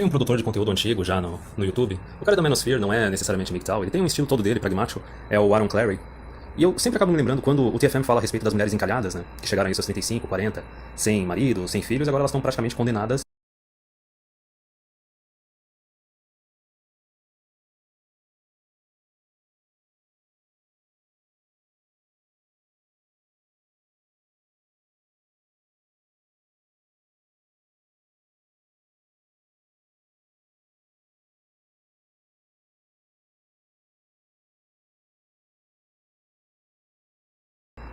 Tem um produtor de conteúdo antigo já no YouTube. O cara é da Manosphere, não é necessariamente MGTOW, ele tem um estilo todo dele, pragmático, é o Aaron Clarey. E eu sempre acabo me lembrando quando o TFM fala a respeito das mulheres encalhadas, né? Que chegaram aí aos 35, 40, sem marido, sem filhos, e agora elas estão praticamente condenadas.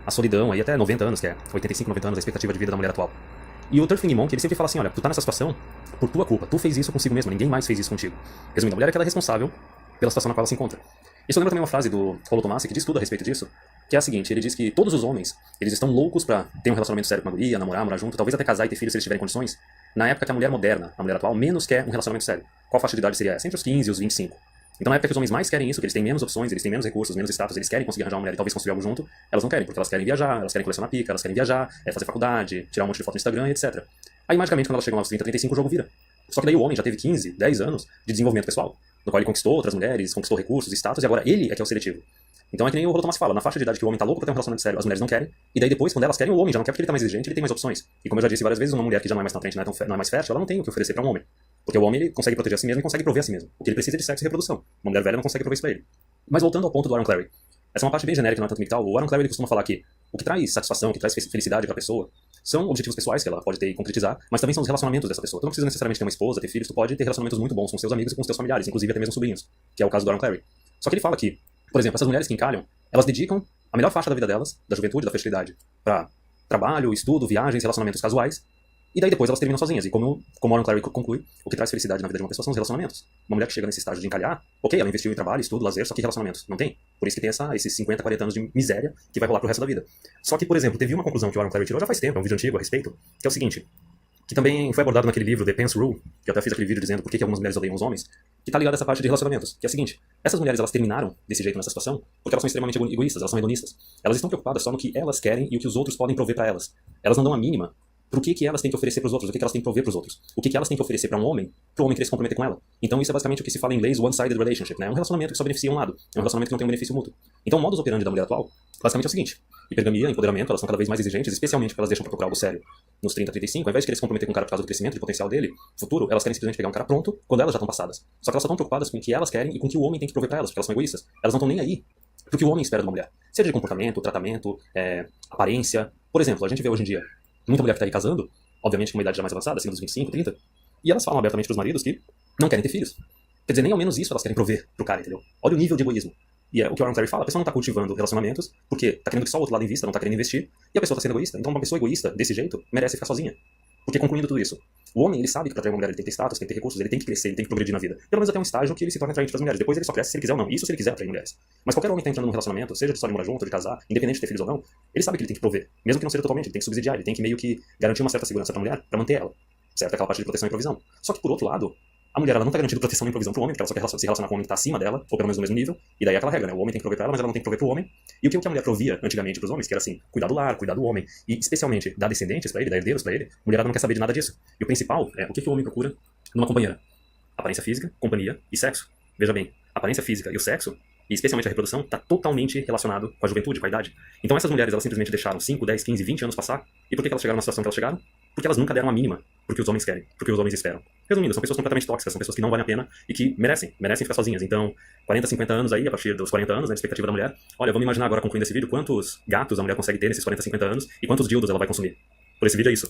A solidão, aí até 90 anos, que é 85, 90 anos, a expectativa de vida da mulher atual. E o Turfing Monk, ele sempre fala assim, olha, tu tá nessa situação por tua culpa, tu fez isso consigo mesmo, ninguém mais fez isso contigo. Resumindo, a mulher é aquela responsável pela situação na qual ela se encontra. Isso lembra também uma frase do Paulo Tomassi, que diz tudo a respeito disso, que é a seguinte, ele diz que todos os homens, eles estão loucos pra ter um relacionamento sério com uma guria, namorar, morar junto, talvez até casar e ter filhos se eles tiverem condições, na época que a mulher moderna, a mulher atual, menos quer um relacionamento sério. Qual faixa de idade seria essa? Entre os 15 e os 25. Então na época que os homens mais querem isso, que eles têm menos opções, eles têm menos recursos, menos status, eles querem conseguir arranjar uma mulher e talvez construir algo junto, elas não querem, porque elas querem viajar, elas querem colecionar pica, elas querem viajar, fazer faculdade, tirar um monte de foto no Instagram, etc. Aí magicamente quando elas chegam aos 30, 35 o jogo vira. Só que daí o homem já teve 15, 10 anos de desenvolvimento pessoal, no qual ele conquistou outras mulheres, conquistou recursos, status, e agora ele é que é o seletivo. Então é que nem o Paulo Tomassi fala, na faixa de idade que o homem tá louco pra ter um relacionamento sério, as mulheres não querem, e daí depois, quando elas querem, o homem já não quer porque ele tá mais exigente, ele tem mais opções. E como eu já disse várias vezes, uma mulher que já não é mais na frente, não é mais fértil, ela não tem o que oferecer pra um homem. Porque o homem ele consegue proteger a si mesmo e consegue prover a si mesmo. O que ele precisa é de sexo e reprodução. Uma mulher velha não consegue prover isso pra ele. Mas voltando ao ponto do Aaron Clarey. Essa é uma parte bem genérica, não é tanto MGTOW. O Aaron Clarey ele costuma falar que o que traz satisfação, o que traz felicidade pra pessoa, são objetivos pessoais que ela pode ter e concretizar, mas também são os relacionamentos dessa pessoa. Tu não precisa necessariamente ter uma esposa, ter filhos, tu pode ter relacionamentos muito bons com seus amigos e com seus familiares, inclusive até mesmo sobrinhos, que é o caso do Aaron Clarey. Só que ele fala que, por exemplo, essas mulheres que encalham, elas dedicam a melhor faixa da vida delas, da juventude, da fertilidade, pra trabalho, estudo, viagens, relacionamentos casuais, e daí depois elas terminam sozinhas. E como Aaron Clarey conclui, o que traz felicidade na vida de uma pessoa são os relacionamentos. Uma mulher que chega nesse estágio de encalhar, ok, ela investiu em trabalho, estudo, lazer, só que relacionamentos não tem. Por isso que tem esses 50, 40 anos de miséria que vai rolar pro resto da vida. Só que, por exemplo, teve uma conclusão que o Aaron Clarey tirou já faz tempo, é um vídeo antigo a respeito, que é o seguinte, que também foi abordado naquele livro The Pence Rule, que eu até fiz aquele vídeo dizendo por que algumas mulheres odeiam os homens, que tá ligado a essa parte de relacionamentos, que é o seguinte, essas mulheres elas terminaram desse jeito nessa situação porque elas são extremamente egoístas, elas são hedonistas. Elas estão preocupadas só no que elas querem e o que os outros podem prover pra elas. Elas não dão a mínima pro que elas têm que oferecer pros outros, o que elas têm que prover pros outros. O que elas têm que oferecer pra um homem, pro homem querer se comprometer com ela. Então isso é basicamente o que se fala em inglês one-sided relationship, né? É um relacionamento que só beneficia um lado, é um relacionamento que não tem um benefício mútuo. Então o modus operandi da mulher atual, basicamente é o seguinte, hipergamia, empoderamento, elas são cada vez mais exigentes, especialmente porque elas deixam pra procurar algo sério nos 30, 35, ao invés de querer se comprometer com um cara por causa do crescimento, do potencial dele, futuro, elas querem simplesmente pegar um cara pronto quando elas já estão passadas. Só que elas só estão preocupadas com o que elas querem e com o que o homem tem que prover pra elas, porque elas são egoístas. Elas não estão nem aí pro que o homem espera de uma mulher. Seja de comportamento, tratamento, aparência. Por exemplo, a gente vê hoje em dia muita mulher que tá aí casando, obviamente com uma idade já mais avançada, acima dos 25, 30, e elas falam abertamente pros maridos que não querem ter filhos. Quer dizer, nem ao menos isso elas querem prover pro cara, entendeu? Olha o nível de egoísmo. E é o que o Aaron Clarey fala, a pessoa não tá cultivando relacionamentos porque tá querendo que só o outro lado invista, não tá querendo investir, e a pessoa tá sendo egoísta. Então uma pessoa egoísta, desse jeito, merece ficar sozinha. Porque concluindo tudo isso, o homem, ele sabe que pra atrair uma mulher ele tem que ter status, tem que ter recursos, ele tem que crescer, ele tem que progredir na vida. Pelo menos até um estágio que ele se torna atraente pras mulheres. Depois ele só cresce se ele quiser ou não. Isso se ele quiser atrair mulheres. Mas qualquer homem que tá entrando num relacionamento, seja de só de morar junto, de casar, independente de ter filhos ou não, ele sabe que ele tem que prover. Mesmo que não seja totalmente, ele tem que subsidiar, ele tem que meio que garantir uma certa segurança pra mulher, pra manter ela. Certo? Aquela parte de proteção e provisão. Só que por outro lado, a mulher ela não tá garantindo proteção nem provisão pro homem, porque ela só quer se relacionar com o homem que tá acima dela, ou pelo menos no mesmo nível, e daí é aquela regra, né? O homem tem que prover pra ela, mas ela não tem que prover pro homem. E o que a mulher provia antigamente pros homens, que era assim, cuidar do lar, cuidar do homem, e especialmente dar descendentes pra ele, dar herdeiros pra ele, a mulherada não quer saber de nada disso. E o principal é o que o homem procura numa companheira? Aparência física, companhia e sexo. Veja bem, a aparência física e o sexo, e especialmente a reprodução, tá totalmente relacionado com a juventude, com a idade. Então essas mulheres, elas simplesmente deixaram 5, 10, 15, 20 anos passar, e por que elas chegaram na situação que elas chegaram? Porque elas nunca deram a mínima pro que os homens querem, pro que os homens esperam. Resumindo, são pessoas completamente tóxicas, são pessoas que não valem a pena e que merecem ficar sozinhas. Então, 40, 50 anos aí, a partir dos 40 anos, né, a expectativa da mulher, olha, vamos imaginar agora, concluindo esse vídeo, quantos gatos a mulher consegue ter nesses 40, 50 anos e quantos dildos ela vai consumir. Por esse vídeo é isso.